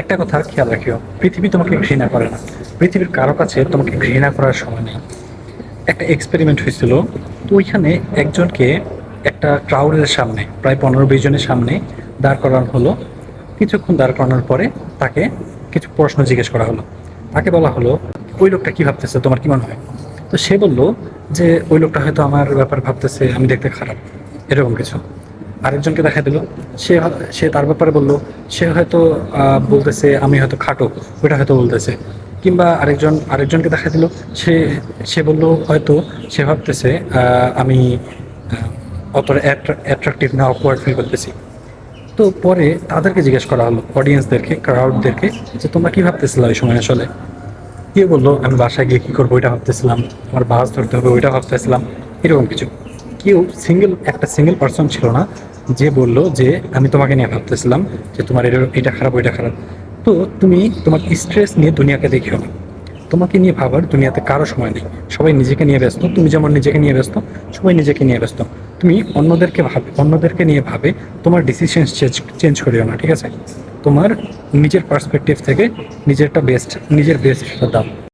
একটা কথা খেয়াল রাখিও, পৃথিবী তোমাকে ঘৃণা করে না। পৃথিবীর কারো কাছে তোমাকে ঘৃণা করার সময় নেই। একটা এক্সপেরিমেন্ট হয়েছিল, তো ওইখানে একজনকে একটা ক্রাউডের সামনে, প্রায় 15-20 জনের সামনে দাঁড় করানো হলো। কিছুক্ষণ দাঁড় করানোর পরে তাকে কিছু প্রশ্ন জিজ্ঞেস করা হলো। তাকে বলা হলো, ওই লোকটা কি ভাবতেছে, তোমার কি মনে হয়? তো সে বলল যে ওই লোকটা হয়তো আমার ব্যাপার ভাবতেছে আমি দেখতে খারাপ, এরকম কিছু। আরেকজনকে দেখা দিল, সে সে তার ব্যাপারে বলল, সে হয়তো বলতেছে আমি হয়তো খাটো, ওইটা হয়তো বলতেছে। কিংবা আরেকজনকে দেখা দিল, সে সে বলল হয়তো সে ভাবতেছে আমি অতটা অ্যাট্রাকটিভ না, অকওয়ার্ড ফিল করতেছি। তো পরে তাদেরকে জিজ্ঞেস করা হলো, অডিয়েন্সদেরকে, ক্রাউডদেরকে, যে তোমরা কি ভাবতেছিলে ওই সময় আসলে? কেউ বললো আমি বাসায় গিয়ে কী করবো ওইটা ভাবতেছিলাম, আমার বাস ধরতে হবে ওইটা ভাবতেছিলাম, এরকম কিছু। কেউ একটা সিঙ্গেল পার্সন ছিল না যে বলল যে আমি তোমাকে নিয়ে ভাবতেছিলাম যে তোমার এটা খারাপ ওইটা খারাপ। তো তুমি তোমার স্ট্রেস নিয়ে দুনিয়াকে দেখিও না। তোমাকে নিয়ে ভাবার দুনিয়াতে কারো সময় নেই। সবাই নিজেকে নিয়ে ব্যস্ত, তুমি যেমন নিজেকে নিয়ে ব্যস্ত, সবাই নিজেকে নিয়ে ব্যস্ত। তুমি অন্যদেরকে নিয়ে ভাবে তোমার ডিসিশন চেঞ্জ করিও না, ঠিক আছে? তোমার নিজের পার্সপেক্টিভ থেকে নিজের বেস্টটা দাও।